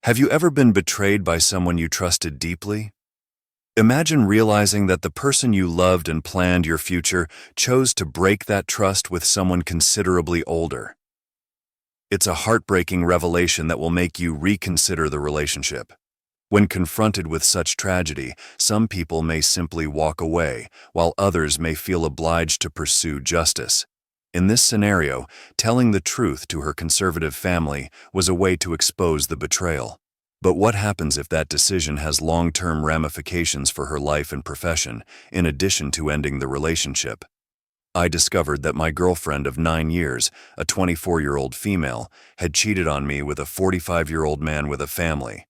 Have you ever been betrayed by someone you trusted deeply? Imagine realizing that the person you loved and planned your future chose to break that trust with someone considerably older. It's a heartbreaking revelation that will make you reconsider the relationship. When confronted with such tragedy, some people may simply walk away, while others may feel obliged to pursue justice. In this scenario, telling the truth to her conservative family was a way to expose the betrayal. But what happens if that decision has long-term ramifications for her life and profession, in addition to ending the relationship? I discovered that my girlfriend of 9 years, a 24-year-old female, had cheated on me with a 45-year-old man with a family.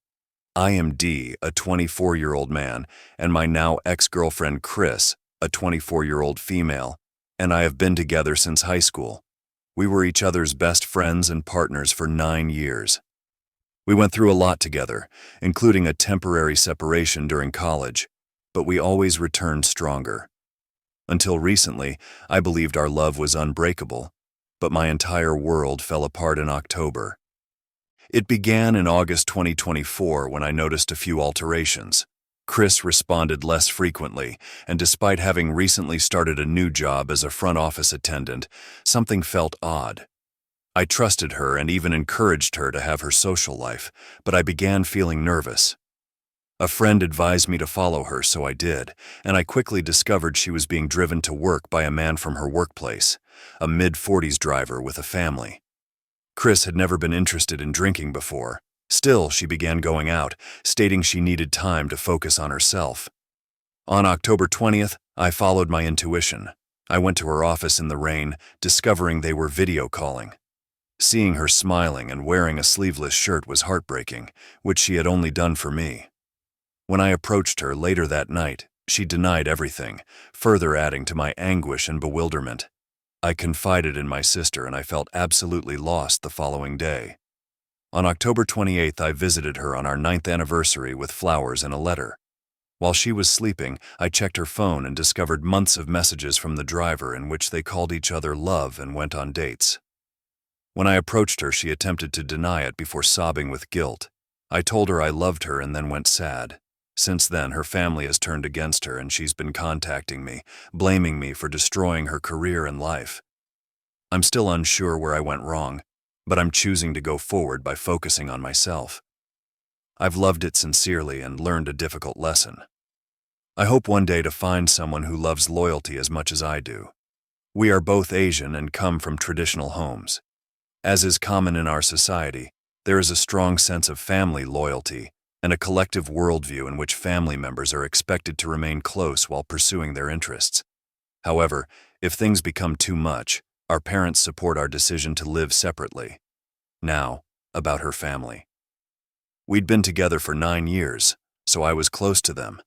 I am D, a 24-year-old man, and my now ex-girlfriend Chris, a 24-year-old female, and I have been together since high school. We were each other's best friends and partners for 9 years. We went through a lot together, including a temporary separation during college, but we always returned stronger. Until recently, I believed our love was unbreakable, but my entire world fell apart in October. It began in August 2024 when I noticed a few alterations. Chris responded less frequently, and despite having recently started a new job as a front office attendant, something felt odd. I trusted her and even encouraged her to have her social life, but I began feeling nervous. A friend advised me to follow her, so I did, and I quickly discovered she was being driven to work by a man from her workplace, a mid-40s driver with a family. Chris had never been interested in drinking before. Still, she began going out, stating she needed time to focus on herself. On October 20th, I followed my intuition. I went to her office in the rain, discovering they were video calling. Seeing her smiling and wearing a sleeveless shirt was heartbreaking, which she had only done for me. When I approached her later that night, she denied everything, further adding to my anguish and bewilderment. I confided in my sister and I felt absolutely lost the following day. On October 28th, I visited her on our 9th anniversary with flowers and a letter. While she was sleeping, I checked her phone and discovered months of messages from the driver in which they called each other love and went on dates. When I approached her, she attempted to deny it before sobbing with guilt. I told her I loved her and then went sad. Since then, her family has turned against her and she's been contacting me, blaming me for destroying her career and life. I'm still unsure where I went wrong, but I'm choosing to go forward by focusing on myself. I've loved it sincerely and learned a difficult lesson. I hope one day to find someone who loves loyalty as much as I do. We are both Asian and come from traditional homes. As is common in our society, there is a strong sense of family loyalty and a collective worldview in which family members are expected to remain close while pursuing their interests. However, if things become too much, our parents support our decision to live separately. Now, about her family. We'd been together for 9 years, so I was close to them.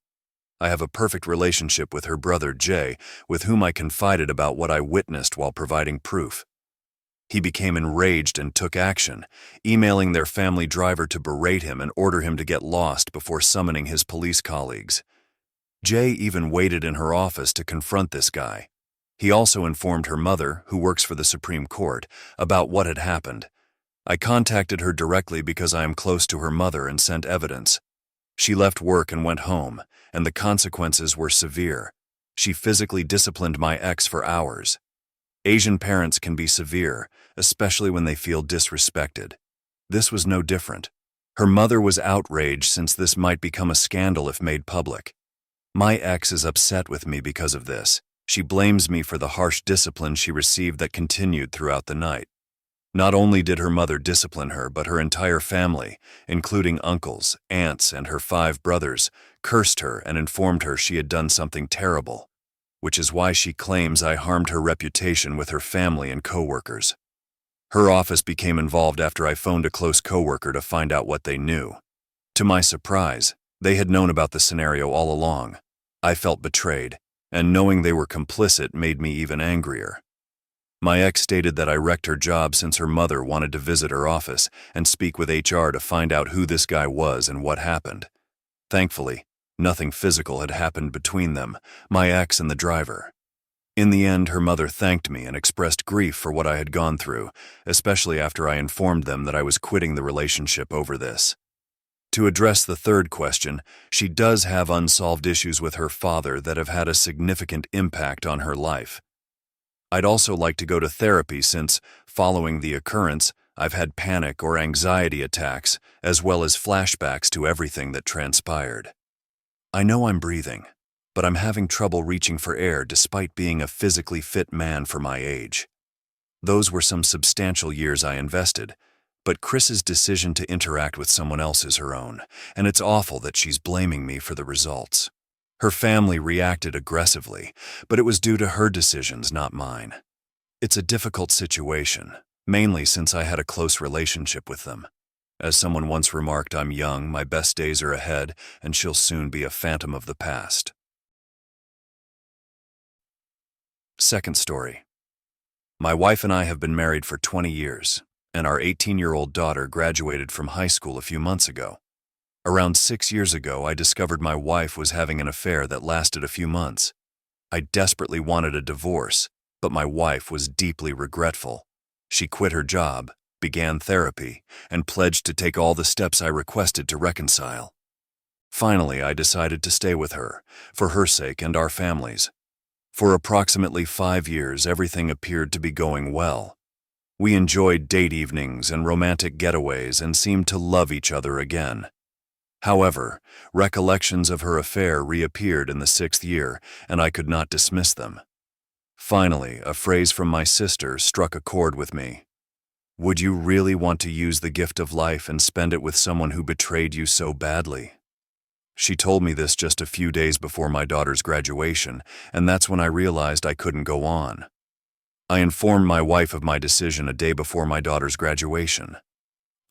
I have a perfect relationship with her brother Jay, with whom I confided about what I witnessed while providing proof. He became enraged and took action, emailing their family driver to berate him and order him to get lost before summoning his police colleagues. Jay even waited in her office to confront this guy. He also informed her mother, who works for the Supreme Court, about what had happened. I contacted her directly because I am close to her mother and sent evidence. She left work and went home, and the consequences were severe. She physically disciplined my ex for hours. Asian parents can be severe, especially when they feel disrespected. This was no different. Her mother was outraged since this might become a scandal if made public. My ex is upset with me because of this. She blames me for the harsh discipline she received that continued throughout the night. Not only did her mother discipline her, but her entire family, including uncles, aunts, and her 5 brothers, cursed her and informed her she had done something terrible, which is why she claims I harmed her reputation with her family and coworkers. Her office became involved after I phoned a close coworker to find out what they knew. To my surprise, they had known about the scenario all along. I felt betrayed, and knowing they were complicit made me even angrier. My ex stated that I wrecked her job since her mother wanted to visit her office and speak with HR to find out who this guy was and what happened. Thankfully, nothing physical had happened between them, my ex and the driver. In the end, her mother thanked me and expressed grief for what I had gone through, especially after I informed them that I was quitting the relationship over this. To address the third question, she does have unsolved issues with her father that have had a significant impact on her life. I'd also like to go to therapy since, following the occurrence, I've had panic or anxiety attacks, as well as flashbacks to everything that transpired. I know I'm breathing, but I'm having trouble reaching for air despite being a physically fit man for my age. Those were some substantial years I invested, but Chris's decision to interact with someone else is her own, and it's awful that she's blaming me for the results. Her family reacted aggressively, but it was due to her decisions, not mine. It's a difficult situation, mainly since I had a close relationship with them. As someone once remarked, I'm young, my best days are ahead, and she'll soon be a phantom of the past. Second story. My wife and I have been married for 20 years, and our 18-year-old daughter graduated from high school a few months ago. Around 6 years ago, I discovered my wife was having an affair that lasted a few months. I desperately wanted a divorce, but my wife was deeply regretful. She quit her job, began therapy, and pledged to take all the steps I requested to reconcile. Finally, I decided to stay with her, for her sake and our family's. For approximately 5 years, everything appeared to be going well. We enjoyed date evenings and romantic getaways and seemed to love each other again. However, recollections of her affair reappeared in the 6th year, and I could not dismiss them. Finally, a phrase from my sister struck a chord with me. Would you really want to use the gift of life and spend it with someone who betrayed you so badly? She told me this just a few days before my daughter's graduation, and that's when I realized I couldn't go on. I informed my wife of my decision a day before my daughter's graduation.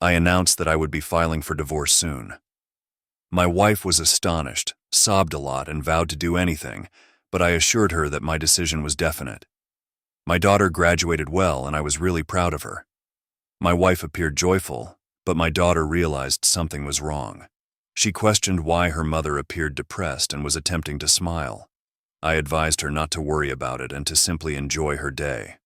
I announced that I would be filing for divorce soon. My wife was astonished, sobbed a lot, and vowed to do anything, but I assured her that my decision was definite. My daughter graduated well, and I was really proud of her. My wife appeared joyful, but my daughter realized something was wrong. She questioned why her mother appeared depressed and was attempting to smile. I advised her not to worry about it and to simply enjoy her day.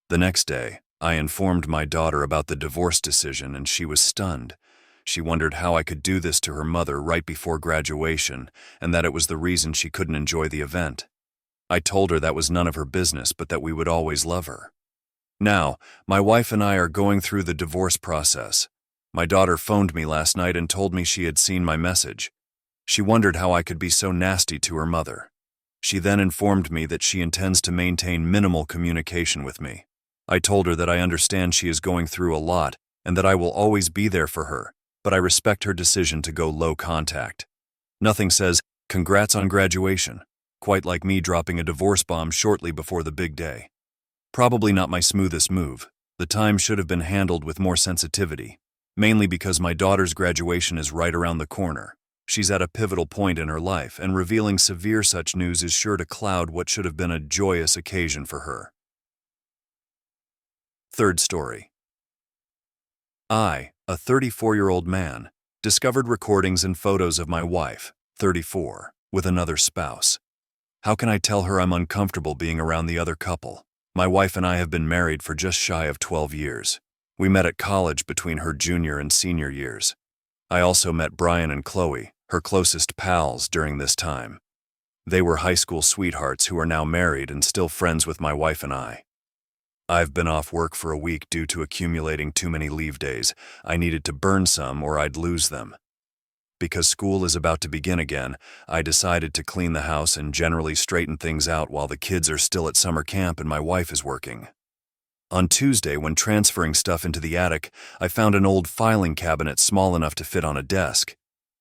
The next day, I informed my daughter about the divorce decision, and she was stunned. She wondered how I could do this to her mother right before graduation, and that it was the reason she couldn't enjoy the event. I told her that was none of her business, but that we would always love her. Now, my wife and I are going through the divorce process. My daughter phoned me last night and told me she had seen my message. She wondered how I could be so nasty to her mother. She then informed me that she intends to maintain minimal communication with me. I told her that I understand she is going through a lot and that I will always be there for her, but I respect her decision to go low contact. Nothing says, "Congrats on graduation," quite like me dropping a divorce bomb shortly before the big day. Probably not my smoothest move. The time should have been handled with more sensitivity, mainly because my daughter's graduation is right around the corner. She's at a pivotal point in her life, and revealing severe such news is sure to cloud what should have been a joyous occasion for her. Third story. I, a 34-year-old man, discovered recordings and photos of my wife, 34, with another spouse. How can I tell her I'm uncomfortable being around the other couple? My wife and I have been married for just shy of 12 years. We met at college between her junior and senior years. I also met Brian and Chloe, her closest pals, during this time. They were high school sweethearts who are now married and still friends with my wife and I. I've been off work for a week due to accumulating too many leave days. I needed to burn some or I'd lose them. Because school is about to begin again, I decided to clean the house and generally straighten things out while the kids are still at summer camp and my wife is working. On Tuesday, when transferring stuff into the attic, I found an old filing cabinet small enough to fit on a desk.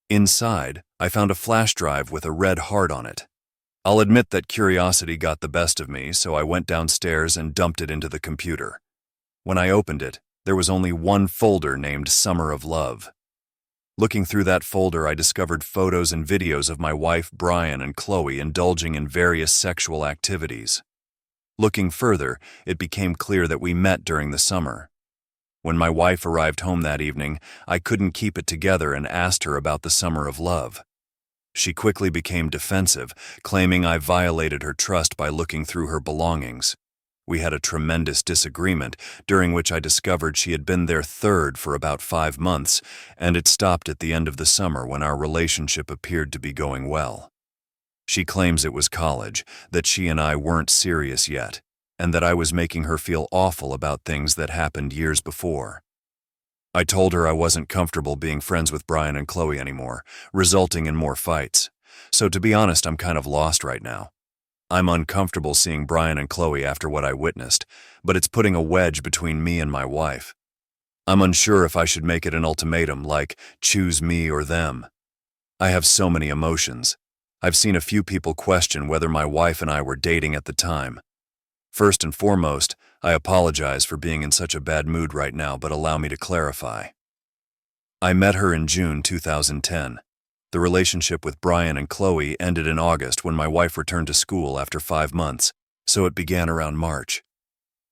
Inside, I found a flash drive with a red heart on it. I'll admit that curiosity got the best of me, so I went downstairs and dumped it into the computer. When I opened it, there was only one folder named Summer of Love. Looking through that folder, I discovered photos and videos of my wife, Brian, and Chloe indulging in various sexual activities. Looking further, it became clear that we met during the summer. When my wife arrived home that evening, I couldn't keep it together and asked her about the Summer of Love. She quickly became defensive, claiming I violated her trust by looking through her belongings. We had a tremendous disagreement, during which I discovered she had been their third for about 5 months, and it stopped at the end of the summer when our relationship appeared to be going well. She claims it was college, that she and I weren't serious yet, and that I was making her feel awful about things that happened years before. I told her I wasn't comfortable being friends with Brian and Chloe anymore, resulting in more fights. So to be honest, I'm kind of lost right now. I'm uncomfortable seeing Brian and Chloe after what I witnessed, but it's putting a wedge between me and my wife. I'm unsure if I should make it an ultimatum like, choose me or them. I have so many emotions. I've seen a few people question whether my wife and I were dating at the time. First and foremost, I apologize for being in such a bad mood right now, but allow me to clarify. I met her in June 2010. The relationship with Brian and Chloe ended in August when my wife returned to school after 5 months, so it began around March.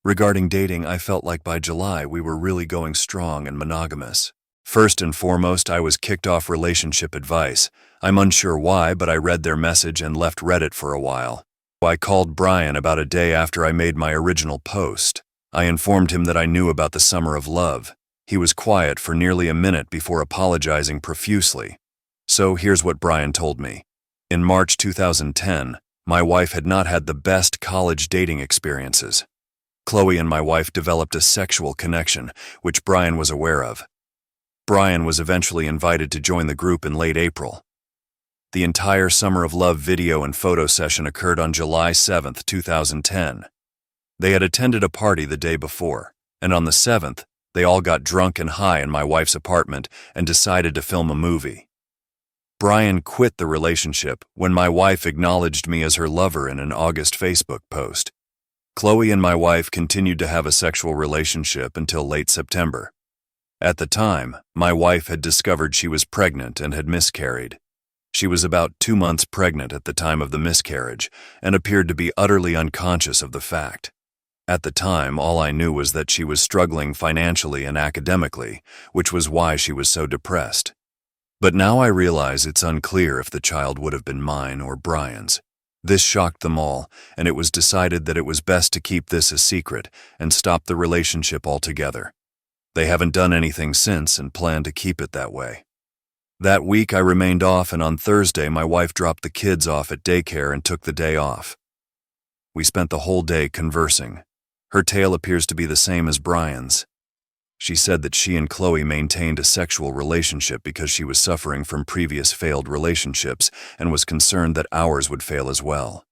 Regarding dating, I felt like by July we were really going strong and monogamous. First and foremost, I was kicked off relationship advice. I'm unsure why, but I read their message and left Reddit for a while. I called Brian about a day after I made my original post. I informed him that I knew about the summer of love. He was quiet for nearly a minute before apologizing profusely. So here's what Brian told me. In March 2010, my wife had not had the best college dating experiences. Chloe and my wife developed a sexual connection, which Brian was aware of. Brian was eventually invited to join the group in late April. The entire Summer of Love video and photo session occurred on July 7, 2010. They had attended a party the day before, and on the 7th, they all got drunk and high in my wife's apartment and decided to film a movie. Brian quit the relationship when my wife acknowledged me as her lover in an August Facebook post. Chloe and my wife continued to have a sexual relationship until late September. At the time, my wife had discovered she was pregnant and had miscarried. She was about 2 months pregnant at the time of the miscarriage and appeared to be utterly unconscious of the fact. At the time, all I knew was that she was struggling financially and academically, which was why she was so depressed. But now I realize it's unclear if the child would have been mine or Brian's. This shocked them all, and it was decided that it was best to keep this a secret and stop the relationship altogether. They haven't done anything since and plan to keep it that way. That week I remained off, and on Thursday my wife dropped the kids off at daycare and took the day off. We spent the whole day conversing. Her tale appears to be the same as Brian's. She said that she and Chloe maintained a sexual relationship because she was suffering from previous failed relationships and was concerned that ours would fail as well.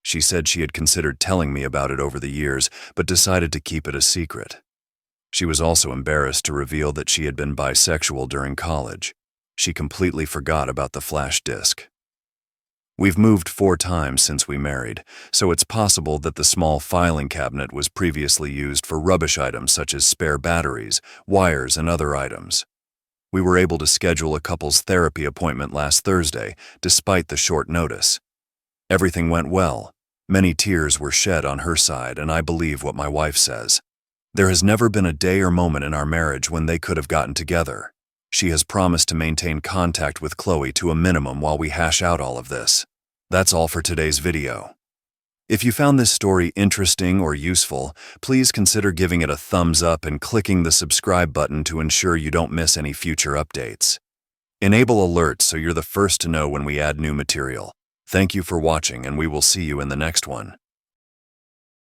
She said she had considered telling me about it over the years, but decided to keep it a secret. She was also embarrassed to reveal that she had been bisexual during college. She completely forgot about the flash disc. We've moved 4 times since we married, so it's possible that the small filing cabinet was previously used for rubbish items such as spare batteries, wires, and other items. We were able to schedule a couple's therapy appointment last Thursday, despite the short notice. Everything went well. Many tears were shed on her side, and I believe what my wife says. There has never been a day or moment in our marriage when they could have gotten together. She has promised to maintain contact with Chloe to a minimum while we hash out all of this. That's all for today's video. If you found this story interesting or useful, please consider giving it a thumbs up and clicking the subscribe button to ensure you don't miss any future updates. Enable alerts so you're the first to know when we add new material. Thank you for watching, and we will see you in the next one.